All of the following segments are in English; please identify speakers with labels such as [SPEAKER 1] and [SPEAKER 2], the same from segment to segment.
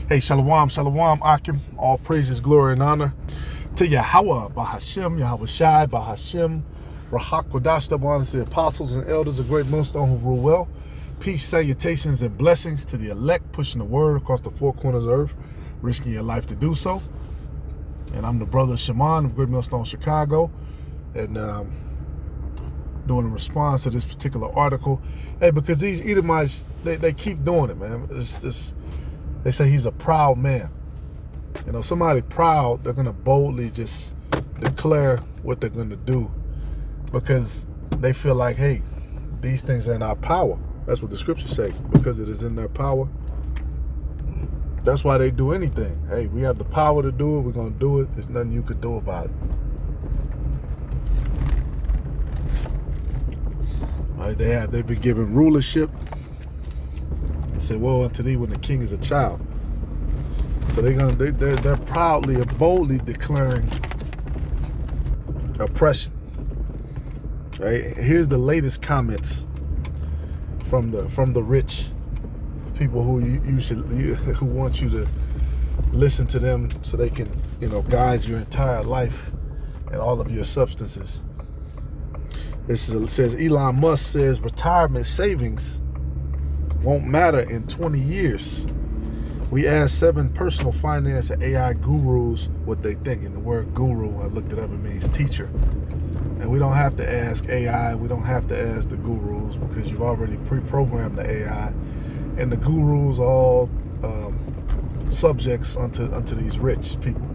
[SPEAKER 1] Hey, shalom, shalom, Akim. All praises, glory, and honor to Yahweh, Bahashem, Yahweh Shai, Bahashem, Rahak Kodash, double honors to the apostles and elders of Great Millstone who rule well. Peace, salutations, and blessings to the elect, pushing the word across the four corners of earth, risking your life to do so. And I'm the brother Shaman of Great Millstone, Chicago, and doing a response to this particular article. Hey, because these Edomites, they keep doing it, man. They say he's a proud man. You know, somebody proud, they're going to boldly just declare what they're going to do because they feel like, hey, these things are in our power. That's what the scriptures say, because it is in their power. That's why they do anything. Hey, we have the power to do it. We're going to do it. There's nothing you could do about it. Right, they've been given rulership. They say, "Woe unto thee when the king is a child." So they're proudly and boldly declaring oppression. Right? Here's the latest comments from the rich people who who want you to listen to them so they can, guide your entire life and all of your substances. It says Elon Musk says retirement savings won't matter in 20 years. We asked 7 personal finance and AI gurus what they think. And the word guru, I looked it up, it means teacher. And we don't have to ask AI, we don't have to ask the gurus because you've already pre-programmed the AI. And the gurus are all subjects unto these rich people.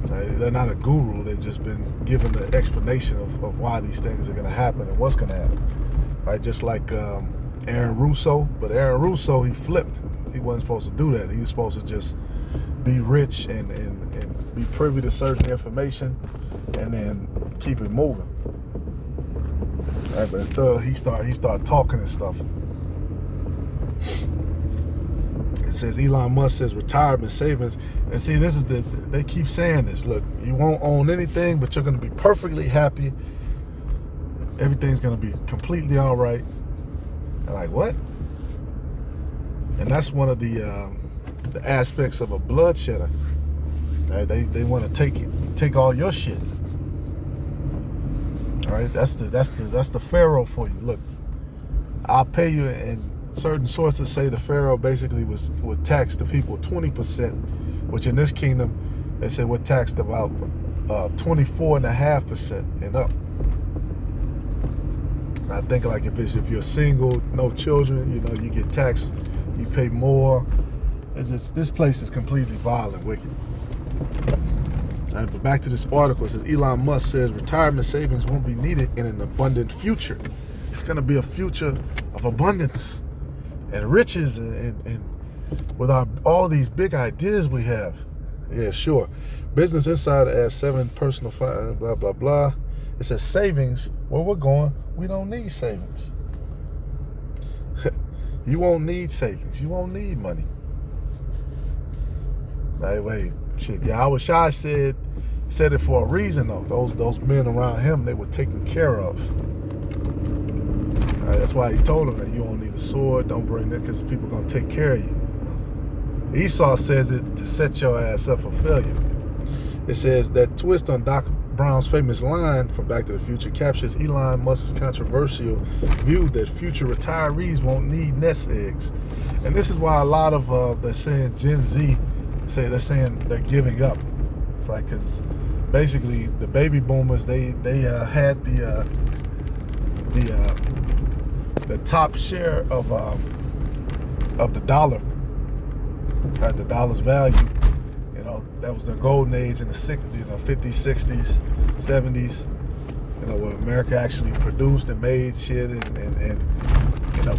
[SPEAKER 1] They're not a guru, they've just been given the explanation of why these things are going to happen and what's going to happen. Right? Just like Aaron Russo, but Aaron Russo, he flipped. He wasn't supposed to do that. He was supposed to just be rich and be privy to certain information and then keep it moving. Right, but still, he started talking and stuff. It says Elon Musk says retirement savings, and see, this is they keep saying this. Look, you won't own anything, but you're going to be perfectly happy. Everything's going to be completely all right. They're like, what? And that's one of the aspects of a bloodshedder. Right? They want to take all your shit. All right, that's the Pharaoh for you. Look, I'll pay you, and certain sources say the Pharaoh basically would tax the people 20%, which in this kingdom they say we're taxed about 24.5% and up. And I think like if you're single, no children, you get taxed, you pay more. This place is completely vile and wicked. All right, but back to this article, it says Elon Musk says retirement savings won't be needed in an abundant future. It's going to be a future of abundance and riches and with all these big ideas we have. Yeah, sure. Business Insider adds 7 personal blah, blah, blah. It says savings, where we're going, we don't need savings. You won't need savings. You won't need money. Wait, shit. Yahweh Shai said it for a reason, though. Those men around him, they were taken care of. That's why he told them that you don't need a sword, don't bring that, because people are going to take care of you. Esau says it to set your ass up for failure. It says that twist on Doc Brown's famous line from Back to the Future captures Elon Musk's controversial view that future retirees won't need nest eggs. And this is why a lot of they're saying Gen Z, they're saying they're giving up. It's like, because basically the baby boomers, they had the top share of the dollar, right? The dollar's value. That was the golden age in the 60s, 50s, 60s, 70s. Where America actually produced and made shit, and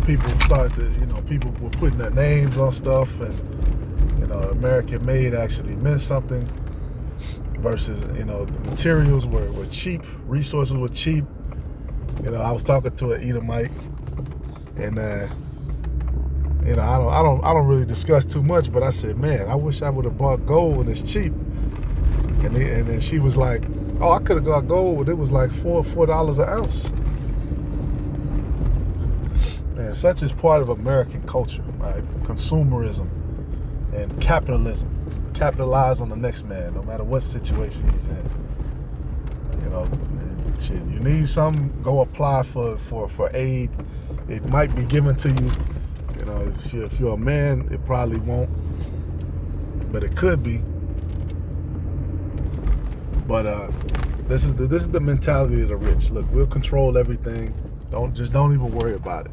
[SPEAKER 1] people started to, people were putting their names on stuff, and American made actually meant something. Versus, the materials were cheap, resources were cheap. I was talking to an Edomite, and I don't really discuss too much, but I said, man, I wish I would have bought gold when it's cheap. And then she was like, oh, I could have got gold, but it was like $4 an ounce. Man, such is part of American culture, right? Consumerism. and capitalism. Capitalize on the next man, no matter what situation he's in. You know, shit, you need something, go apply for aid. It might be given to you. You know, if you're a man, it probably won't, but it could be. But this is the mentality of the rich. Look, we'll control everything. Don't even worry about it.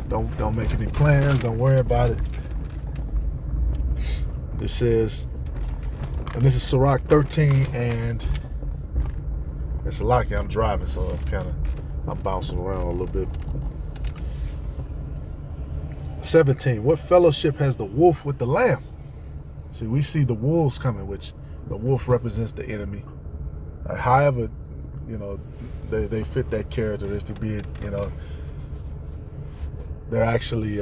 [SPEAKER 1] Don't make any plans. Don't worry about it. It says, and this is Sirach 13, and it's lucky I'm driving, so I'm bouncing around a little bit. 17. What fellowship has the wolf with the lamb? See, we see the wolves coming, which the wolf represents the enemy. However, you know, they fit that characteristic, be it, you know, they're actually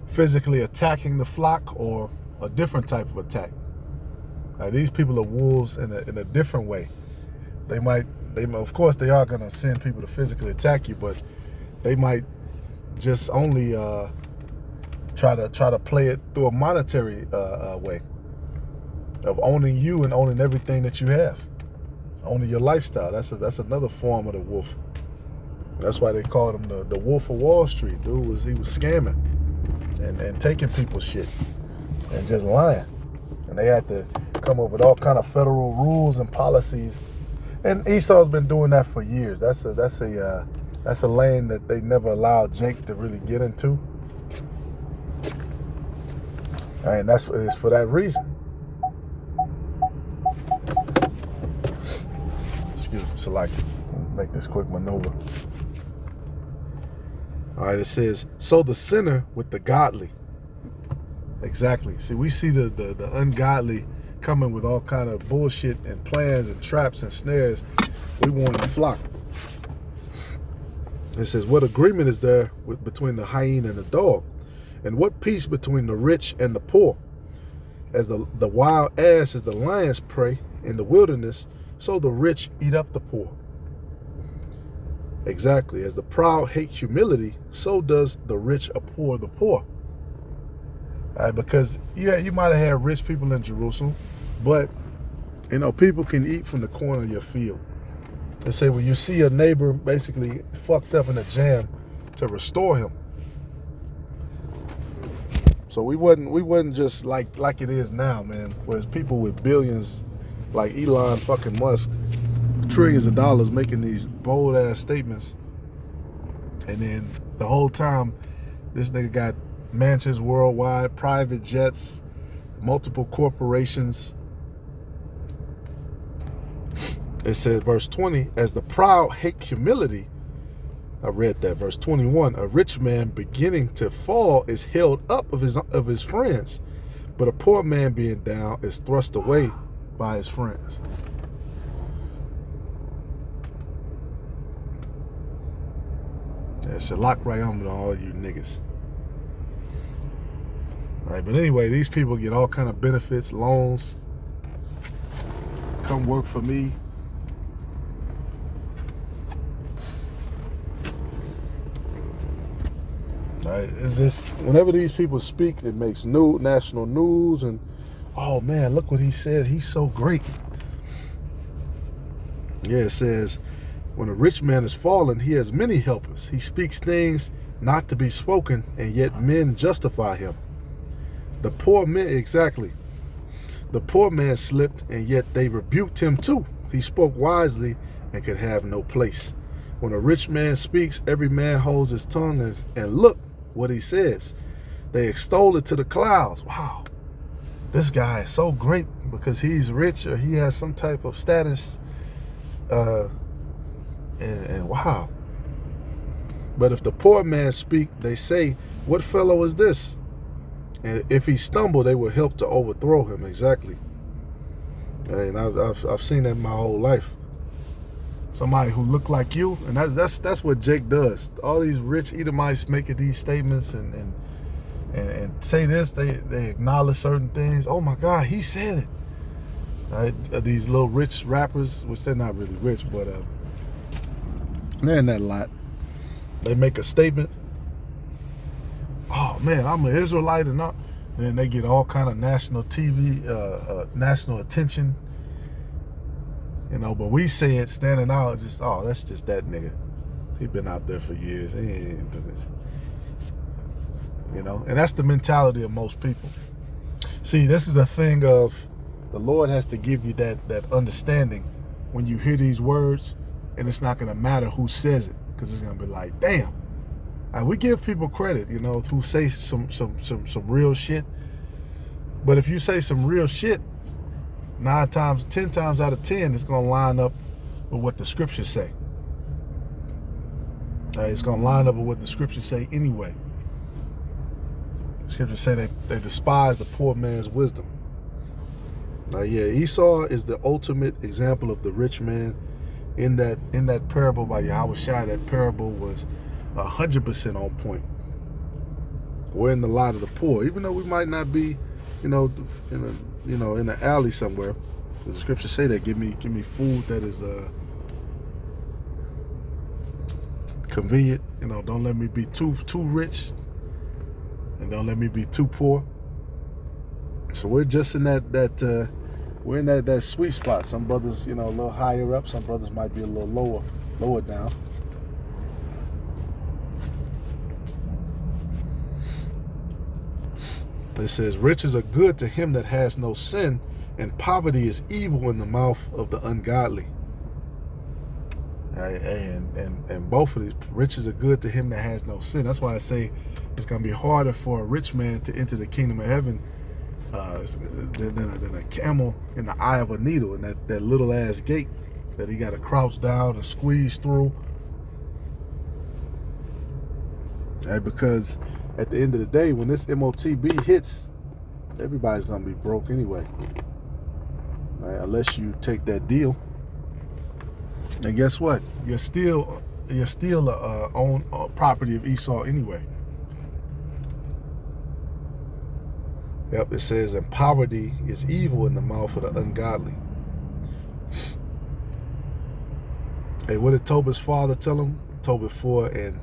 [SPEAKER 1] physically attacking the flock or a different type of attack. These people are wolves in a different way. They might, of course, they are going to send people to physically attack you, but they might just only try to play it through a monetary way of owning you and owning everything that you have, owning your lifestyle. That's another form of the wolf. That's why they called him the Wolf of Wall Street. He was scamming and taking people's shit and just lying. And they had to come up with all kind of federal rules and policies. And Esau's been doing that for years. That's a lane that they never allowed Jake to really get into. And it's for that reason. Excuse me, select. Make this quick maneuver. All right, it says, so the sinner with the godly. Exactly. See, we see the ungodly coming with all kind of bullshit and plans and traps and snares. We want to flock. It says, what agreement is there between the hyena and the dog? And what peace between the rich and the poor? As the wild ass is the lion's prey in the wilderness, so the rich eat up the poor. Exactly. As the proud hate humility, so does the rich abhor the poor. All right, because you might have had rich people in Jerusalem, but you know, people can eat from the corner of your field. They say when you see your neighbor basically fucked up in a jam, to restore him. So we wasn't just like it is now, man. Whereas people with billions, like Elon fucking Musk, trillions of dollars, making these bold ass statements, and then the whole time this nigga got mansions worldwide, private jets, multiple corporations. It says, verse 20, as the proud hate humility, I read that. Verse 21, a rich man beginning to fall is held up of his friends, but a poor man being down is thrust away by his friends. That should lock right on to all you niggas. All right, but anyway, these people get all kind of benefits, loans. Come work for me. Right. It's just whenever these people speak, it makes national news, and oh man, look what he said. He's so great. Yeah, it says, when a rich man is fallen, he has many helpers. He speaks things not to be spoken, and yet men justify him. The poor man, exactly. The poor man slipped, and yet they rebuked him too. He spoke wisely and could have no place. When a rich man speaks, every man holds his tongue, and look what he says. They extol it to the clouds. Wow, this guy is so great because he's rich or he has some type of status. And wow. But if the poor man speak, they say, what fellow is this? And if he stumble, they will help to overthrow him. Exactly. And I've seen that my whole life. Somebody who looked like you, and that's what Jake does. All these rich Edomites making these statements and say this, they acknowledge certain things. Oh my God, he said it. Right? These little rich rappers, which they're not really rich, but they're in that lot. They make a statement. Oh man, I'm an Israelite, and Then they get all kind of national TV, national attention. You know, but we say it standing out, just, oh, that's just that nigga. He been out there for years. He ain't, you know, and that's the mentality of most people. See, this is a thing of the Lord has to give you that understanding when you hear these words, and it's not going to matter who says it, because it's going to be like, damn. We give people credit, you know, who say some real shit. But if you say some real shit, 10 times out of 10, it's going to line up with what the scriptures say. It's going to line up with what the scriptures say anyway. The scriptures say they despise the poor man's wisdom. Esau is the ultimate example of the rich man. In that parable by Yahweh Shai, that parable was 100% on point. We're in the lot of the poor, even though we might not be, in the alley somewhere. The scriptures say that give me food that is convenient. You know, don't let me be too rich, and don't let me be too poor. So we're just in that we're in that sweet spot. Some brothers, a little higher up. Some brothers might be a little lower down. It says, riches are good to him that has no sin, and poverty is evil in the mouth of the ungodly. And both of these, riches are good to him that has no sin. That's why I say it's going to be harder for a rich man to enter the kingdom of heaven than a camel in the eye of a needle, in that little ass gate that he got to crouch down and squeeze through. Because at the end of the day, when this MOTB hits, everybody's gonna be broke anyway, right? Unless you take that deal. And guess what? You're still own property of Esau anyway. Yep, it says, and poverty is evil in the mouth of the ungodly. Hey, what did Tobit's father tell him? Tobit 4, and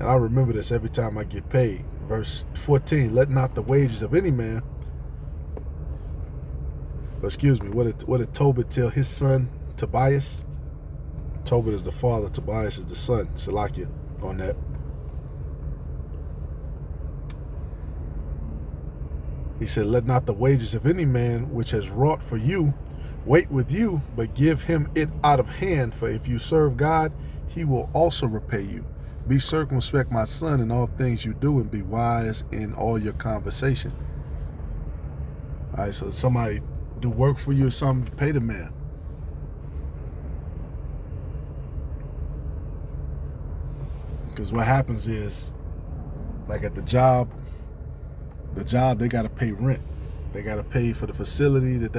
[SPEAKER 1] I remember this every time I get paid. Verse 14, let not the wages of any man, what did Tobit tell his son Tobias? Tobit is the father, Tobias is the son. Salakia on that. He said, let not the wages of any man which has wrought for you wait with you, but give him it out of hand, for if you serve God, he will also repay you. Be circumspect, my son, in all things you do, and be wise in all your conversation. All right, so somebody do work for you or something, pay the man. Because what happens is, like at the job, they got to pay rent. They got to pay for the facility that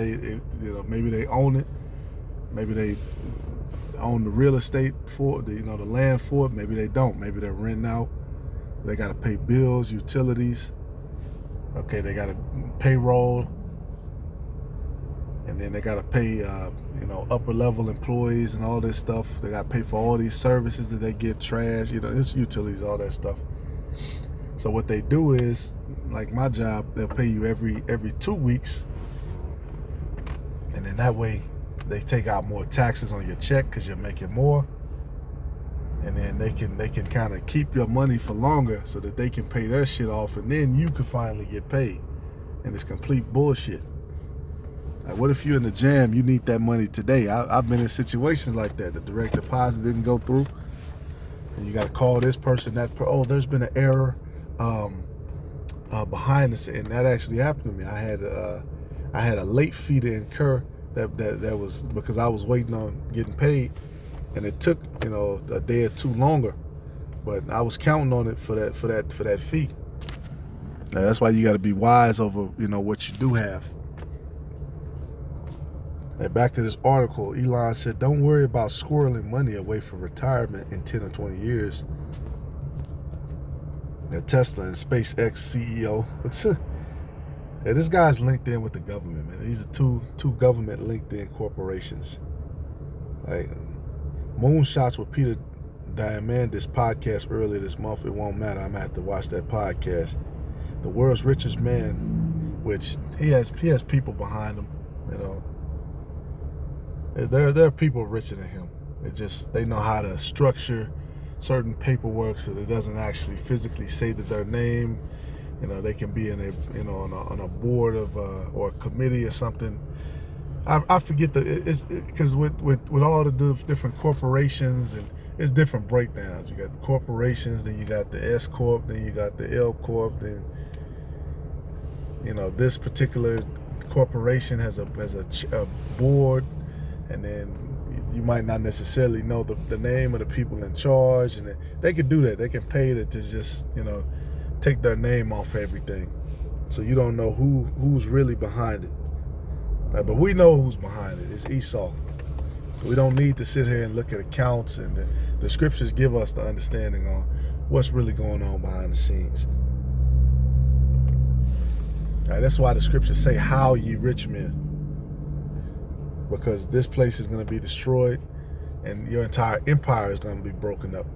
[SPEAKER 1] maybe they own it. Maybe they own the real estate for the land for it. Maybe they don't. Maybe they're renting out. They got to pay bills, utilities. Okay, they got to payroll, and then they got to pay upper level employees and all this stuff. They got to pay for all these services that they get, trash, it's utilities, all that stuff. So what they do is, like my job, they'll pay you every 2 weeks, and then that way they take out more taxes on your check because you're making more, and then they can kind of keep your money for longer so that they can pay their shit off, and then you can finally get paid. And it's complete bullshit. Like, what if you're in the jam, you need that money today? I've been in situations like that. The direct deposit didn't go through, and you got to call this person, there's been an error behind this, and that actually happened to me. I had a late fee to incur that was because I was waiting on getting paid, and it took a day or two longer, but I was counting on it for that fee. Now, that's why you got to be wise over what you do have. And back to this article, Elon said, don't worry about squirreling money away from retirement in 10 or 20 years. Tesla and SpaceX CEO. This guy's linked in with the government, man. These are two government linked in corporations. Like, moonshots with Peter Diamandis podcast earlier this month. It won't matter. I'm gonna have to watch that podcast. the world's richest man, which he has people behind him. You know, there are people richer than him. They know how to structure certain paperwork so that it doesn't actually physically say that their name. You know, they can be in on a board of or a committee or something. I forget because with all the different corporations, and it's different breakdowns. You got the corporations, then you got the S corp, then you got the L corp, then this particular corporation has a board, and then you might not necessarily know the name of the people in charge, and they could do that. They can pay to just take their name off everything, so you don't know who's really behind it. But we know who's behind it. It's Esau. We don't need to sit here and look at accounts, and the scriptures give us the understanding on what's really going on behind the scenes. That's why the scriptures say, "How ye rich men," because this place is going to be destroyed, and your entire empire is going to be broken up.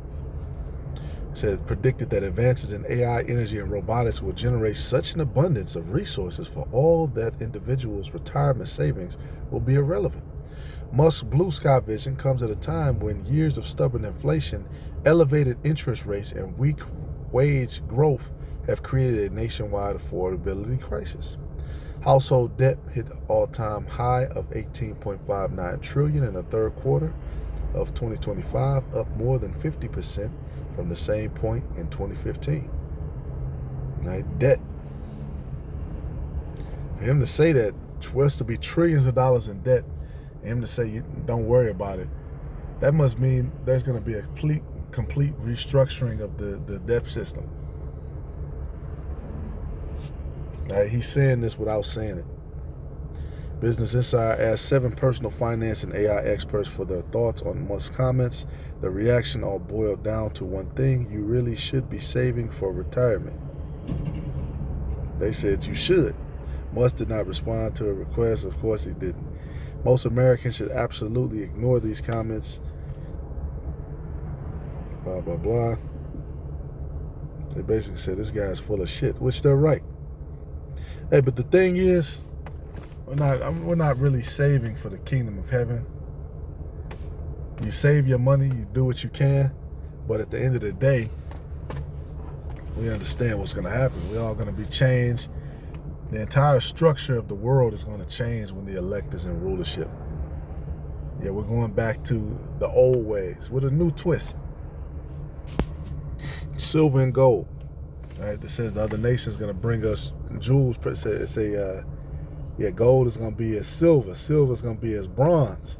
[SPEAKER 1] It said, predicted that advances in AI, energy, and robotics will generate such an abundance of resources for all that individuals' retirement savings will be irrelevant. Musk's blue sky vision comes at a time when years of stubborn inflation, elevated interest rates, and weak wage growth have created a nationwide affordability crisis. Household debt hit an all-time high of $18.59 trillion in the third quarter of 2025, up more than 50% from the same point in 2015. Right? Debt. For him to say that, for us to be trillions of dollars in debt, and him to say, don't worry about it, that must mean there's going to be a complete restructuring of the debt system. Right? He's saying this without saying it. Business Insider asked 7 personal finance and AI experts for their thoughts on Musk's comments. The reaction all boiled down to one thing: you really should be saving for retirement. They said you should. Musk did not respond to a request. Of course he didn't. Most Americans should absolutely ignore these comments. Blah, blah, blah. They basically said this guy's full of shit, which they're right. Hey, but the thing is, we're not really saving for the kingdom of heaven. You save your money, you do what you can, but at the end of the day, we understand what's going to happen. We're all going to be changed. The entire structure of the world is going to change when the elect is in rulership. Yeah, we're going back to the old ways with a new twist. Silver and gold. Right? That says the other nation's going to bring us jewels. Gold is going to be as silver. Silver is going to be as bronze.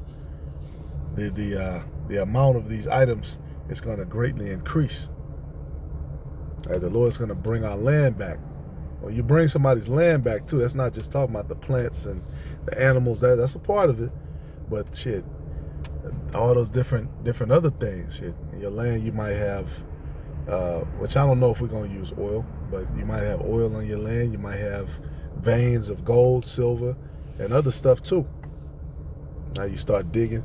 [SPEAKER 1] The amount of these items is going to greatly increase. Right? The Lord's going to bring our land back. When you bring somebody's land back too, that's not just talking about the plants and the animals. That's a part of it. But shit, all those different other things. Shit, in your land you might have, which I don't know if we're going to use oil, but you might have oil on your land. You might have veins of gold, silver, and other stuff too. Now you start digging.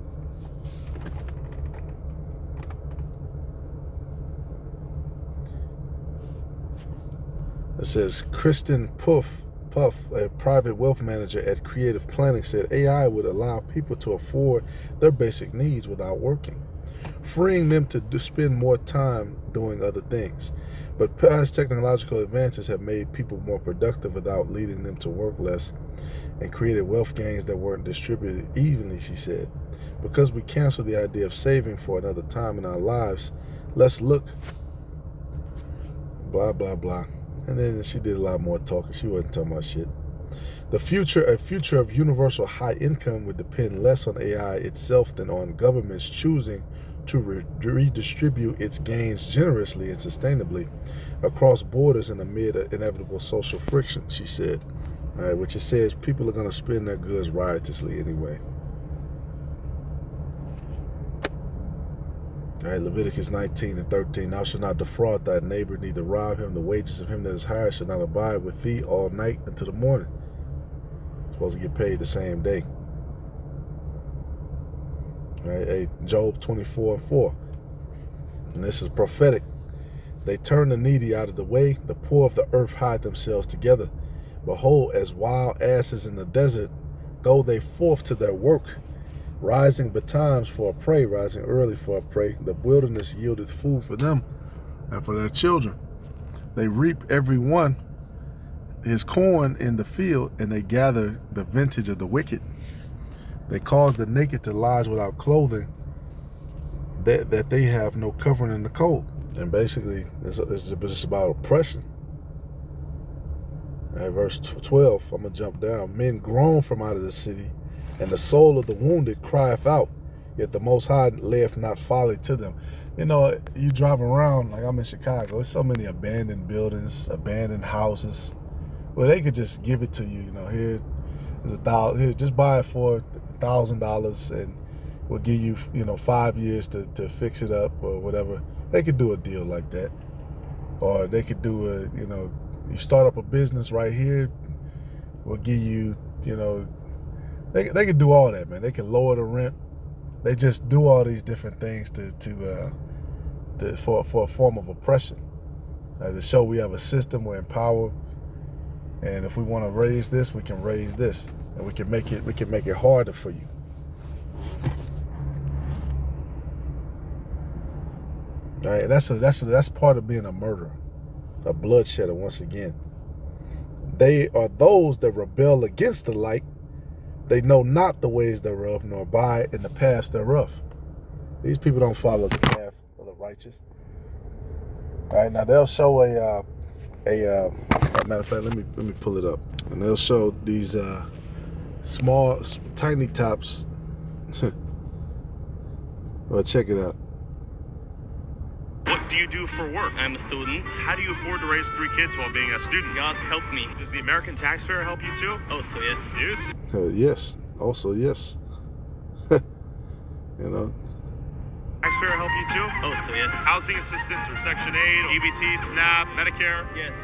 [SPEAKER 1] It says Kristen Puff, a private wealth manager at Creative Planning, said AI would allow people to afford their basic needs without working, freeing them to spend more time doing other things. But past technological advances have made people more productive without leading them to work less, and created wealth gains that weren't distributed evenly, she said. Because we canceled the idea of saving for another time in our lives, let's look, blah, blah, blah. And then she did a lot more talking. She wasn't talking about shit. A future of universal high income would depend less on AI itself than on governments choosing to redistribute its gains generously and sustainably across borders and amid inevitable social friction, she said. All right, which it says people are going to spend their goods riotously anyway. All right, Leviticus 19:13. Thou shalt not defraud thy neighbor, neither rob him. The wages of him that is hired shall not abide with thee all night until the morning. You're supposed to get paid the same day. All right, Job 24:4. And this is prophetic. They turn the needy out of the way. The poor of the earth hide themselves together. Behold, as wild asses in the desert, go they forth to their work, rising betimes for a prey, rising early for a prey. The wilderness yieldeth food for them and for their children. They reap every one his corn in the field, and they gather the vintage of the wicked. They cause the naked to lodge without clothing, that they have no covering in the cold. And basically, it's just about oppression. At verse 12, I'm going to jump down. Men groan from out of the city, and the soul of the wounded crieth out, yet the Most High layeth not folly to them. You know, you drive around, like I'm in Chicago, there's so many abandoned buildings, abandoned houses. Well, they could just give it to you. You know, here is $1,000. Here, just buy it for $1,000, and we'll give you, 5 years to fix it up or whatever. They could do a deal like that, or they could do you start up a business right here. We'll give you, they could do all that, man. They can lower the rent. They just do all these different things for a form of oppression. To show we have a system, we're in power. And if we want to raise this, we can raise this, and we can make it harder for you. All right, that's part of being a murderer, a bloodshedder. Once again, they are those that rebel against the light. They know not the ways thereof, nor abide in the paths thereof. These people don't follow the path of the righteous. All right, now they'll show a matter of fact, let me pull it up, and they'll show these small, tiny tops. Well, check it out.
[SPEAKER 2] What do you do for work?
[SPEAKER 3] I'm a student.
[SPEAKER 2] How do you afford to raise 3 kids while being a student?
[SPEAKER 3] God help me.
[SPEAKER 2] Does the American taxpayer help you too?
[SPEAKER 3] Also, yes.
[SPEAKER 2] Yes.
[SPEAKER 1] Yes. Also, yes.
[SPEAKER 2] Taxpayer help you too?
[SPEAKER 3] Also, yes.
[SPEAKER 2] Housing assistance or Section 8, EBT, SNAP, Medicare?
[SPEAKER 3] Yes.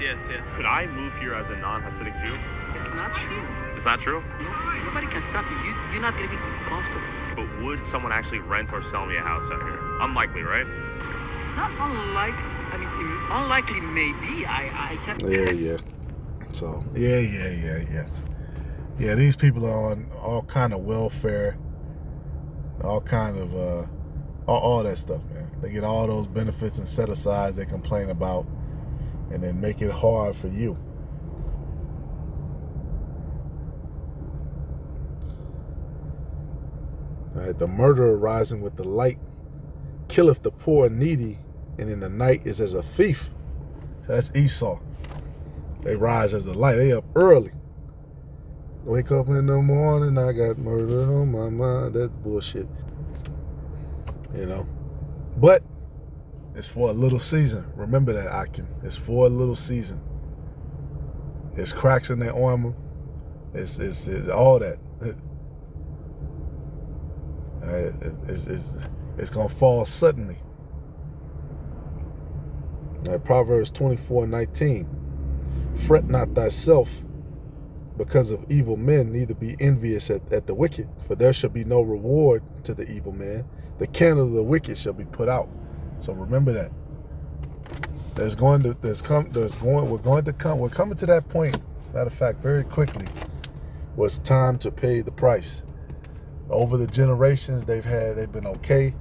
[SPEAKER 2] Could I move here as a non-Hasidic Jew?
[SPEAKER 3] It's not true.
[SPEAKER 2] It's not true?
[SPEAKER 3] No, nobody can stop you. You're not going to be comfortable.
[SPEAKER 2] But would someone actually rent or sell me a house out here? Unlikely, right?
[SPEAKER 3] It's not unlikely. I mean, unlikely maybe. I can't.
[SPEAKER 1] Yeah. So, yeah. Yeah, these people are on all kind of welfare, all kind of, all that stuff, man. They get all those benefits and set-asides they complain about, and then make it hard for you. All right, the murderer rising with the light killeth the poor and needy, and in the night is as a thief. So that's Esau. They rise as the light. They up early. Wake up in the morning, I got murder on my mind. That's bullshit. But it's for a little season. Remember that, Akin. It's for a little season. It's cracks in their armor. It's all that. It's gonna fall suddenly. Proverbs 24:19. Fret not thyself because of evil men, neither be envious at the wicked, for there shall be no reward to the evil man. The candle of the wicked shall be put out. So remember that. We're coming to that point, matter of fact, very quickly, where it's time to pay the price. Over the generations they've been okay.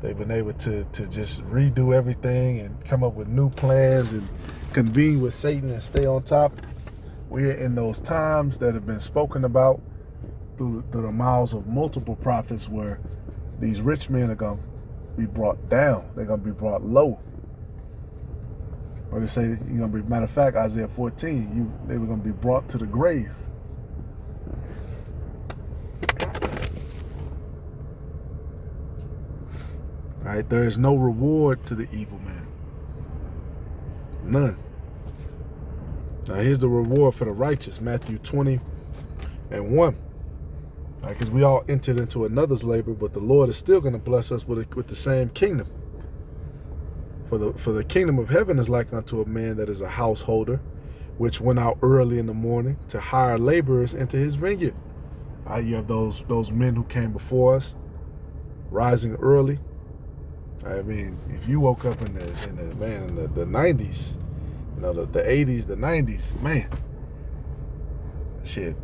[SPEAKER 1] They've been able to just redo everything and come up with new plans and convene with Satan and stay on top. We're in those times that have been spoken about through the mouths of multiple prophets, where these rich men are going to be brought down. They're going to be brought low. Or they say, matter of fact, Isaiah 14, they were going to be brought to the grave. All right, there is no reward to the evil man. None. Now here's the reward for the righteous, Matthew 20:1. Because we all entered into another's labor, but the Lord is still going to bless us with the same kingdom. For the kingdom of heaven is like unto a man that is a householder, which went out early in the morning to hire laborers into his vineyard. You have those men who came before us, rising early, I mean, if you woke up in the 90s, the 80s, the 90s, man, shit.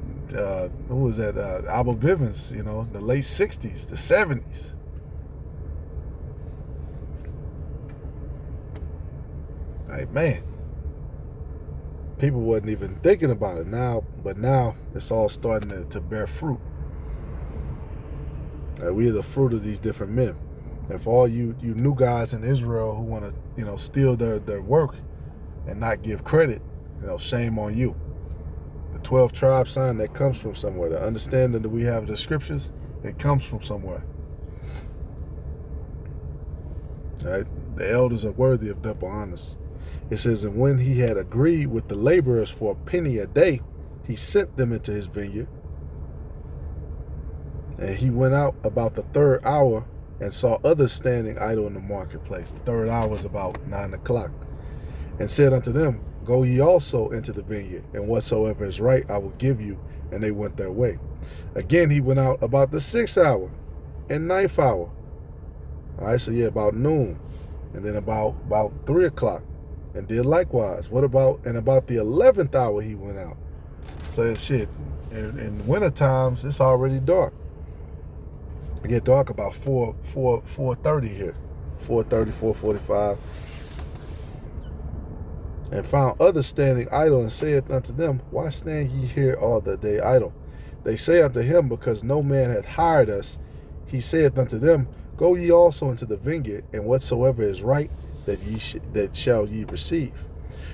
[SPEAKER 1] Who was that? Albert Bivens, the late 60s, the 70s. Like, man, people wasn't even thinking about it now, but now it's all starting to bear fruit. We are the fruit of these different men. And for all you new guys in Israel who want to, steal their work and not give credit, shame on you. The 12 tribe sign, that comes from somewhere. The understanding that we have of the scriptures, it comes from somewhere. Right? The elders are worthy of double honors. It says, and when he had agreed with the laborers for a penny a day, he sent them into his vineyard. And he went out about the third hour and saw others standing idle in the marketplace. The third hour was about 9 o'clock. And said unto them, go ye also into the vineyard, and whatsoever is right I will give you. And they went their way. Again he went out about the 6th hour and 9th hour. All right, so about noon. And then about 3 o'clock. And did likewise. About the 11th hour he went out. So it's shit. In winter times, it's already dark. It get dark about 4:30 here. 4:30, 4:45. And found others standing idle, and saith unto them, why stand ye here all the day idle? They say unto him, because no man hath hired us. He saith unto them, go ye also into the vineyard, and whatsoever is right, that shall ye receive.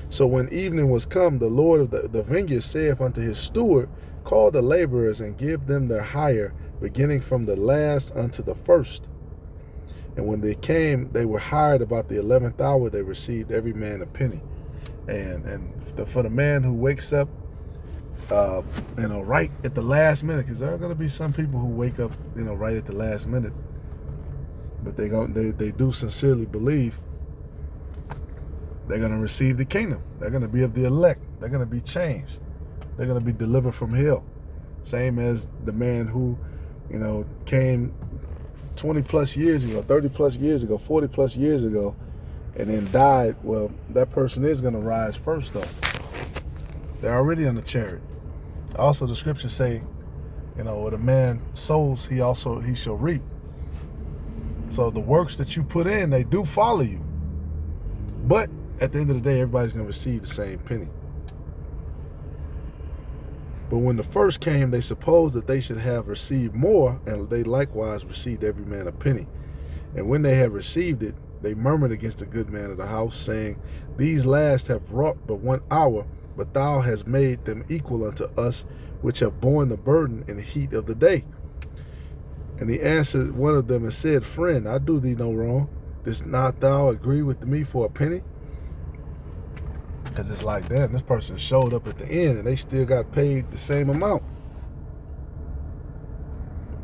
[SPEAKER 1] So when evening was come, the Lord of the vineyard saith unto his steward, call the laborers and give them their hire, beginning from the last unto the first. And when they came, they were hired about the 11th hour. They received every man a penny. And for the man who wakes up, right at the last minute, because there are going to be some people who wake up, right at the last minute, but they do sincerely believe they're going to receive the kingdom. They're going to be of the elect. They're going to be changed. They're going to be delivered from hell. Same as the man who, came 20 plus years ago, 30 plus years ago, 40 plus years ago, and then died. Well, that person is going to rise first, though. They're already on the chariot. Also, the scriptures say, what a man sows, he shall reap. So the works that you put in, they do follow you. But at the end of the day, everybody's going to receive the same penny. But when the first came, they supposed that they should have received more, and they likewise received every man a penny. And when they had received it, they murmured against the good man of the house, saying, these last have wrought but 1 hour, but thou hast made them equal unto us, which have borne the burden in the heat of the day. And he answered one of them and said, friend, I do thee no wrong. Dost not thou agree with me for a penny? Because it's like that. This person showed up at the end and they still got paid the same amount.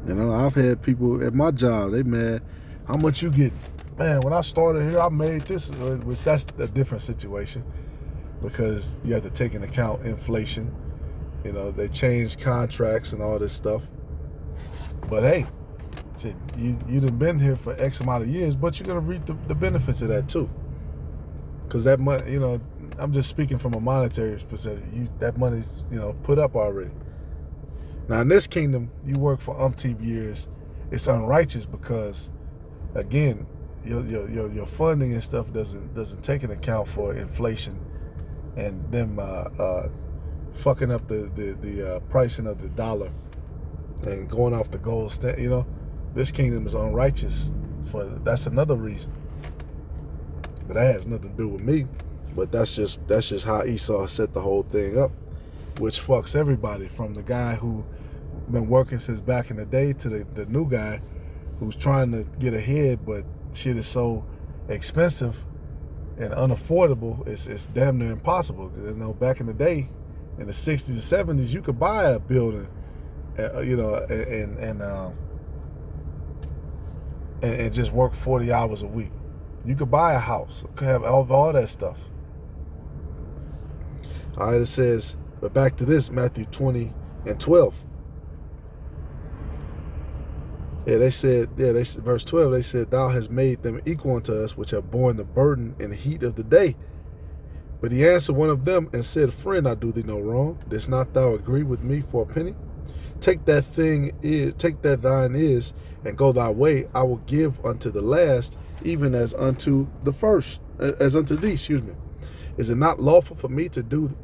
[SPEAKER 1] I've had people at my job, they mad, how much you get? Man, when I started here, I made this, which that's a different situation because you have to take into account inflation. They changed contracts and all this stuff. But hey, shit, you done been here for X amount of years, but you're going to reap the benefits of that too. Because that money, I'm just speaking from a monetary perspective. That money's, put up already. Now in this kingdom, you work for umpteen years. It's unrighteous because, again, your funding and stuff doesn't take into account for inflation and them fucking up the pricing of the dollar and going off the gold standard. This kingdom is unrighteous. That's another reason. But that has nothing to do with me. But that's just how Esau set the whole thing up, which fucks everybody, from the guy who been working since back in the day to the new guy who's trying to get ahead, but shit is so expensive and unaffordable, it's damn near impossible. Back in the day, in the 60s and 70s, you could buy a building, and just work 40 hours a week. You could buy a house, could have all that stuff. All right, it says, but back to this, Matthew 20 and 12. Yeah, they said, verse 12, they said, thou hast made them equal unto us, which have borne the burden and heat of the day. But he answered one of them and said, friend, I do thee no wrong. Didst not thou agree with me for a penny? Take that thine is, and go thy way. I will give unto the last, even as unto the first, as unto thee, excuse me. Is it not lawful for me to do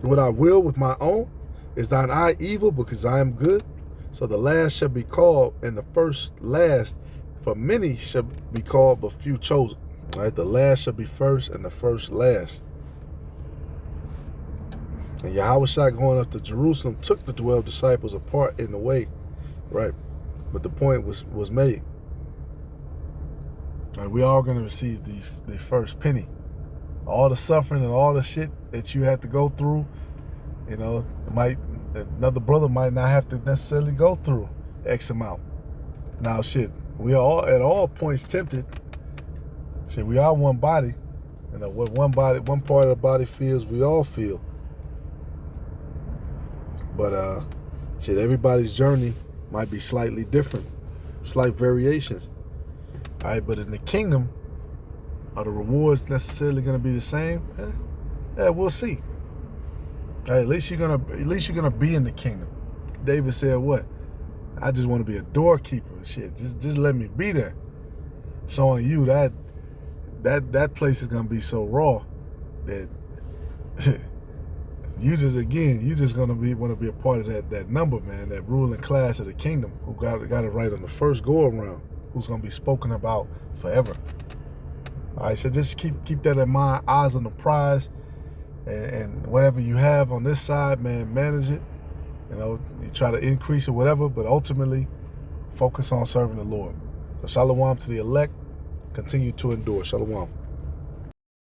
[SPEAKER 1] what I will with my own? Is thine eye evil because I am good? So the last shall be called, and the first last, for many shall be called, but few chosen. All right, the last shall be first, and the first last. And Yahushua going up to Jerusalem took the 12 disciples apart in the way, right? But the point was made. All right, we all going to receive the first penny. All the suffering and all the shit that you had to go through, you know, another brother might not have to necessarily go through X amount. Now, shit, we are all at all points tempted. Shit, we are one body. You know, what one part of the body feels, we all feel. But shit, everybody's journey might be slightly different, slight variations. All right, but in the kingdom, are the rewards necessarily going to be the same? Yeah, we'll see. All right, at least you're gonna be in the kingdom. David said, "What? I just want to be a doorkeeper. Shit, just let me be there." Showing you that place is gonna be so raw that you just gonna want to be a part of that number, man, that ruling class of the kingdom who got it right on the first go around, who's gonna be spoken about forever. All right, so just keep that in mind. Eyes on the prize, and whatever you have on this side, man, manage it. You know, you try to increase or whatever, but ultimately focus on serving the Lord. So shalom to the elect. Continue to endure. Shalom.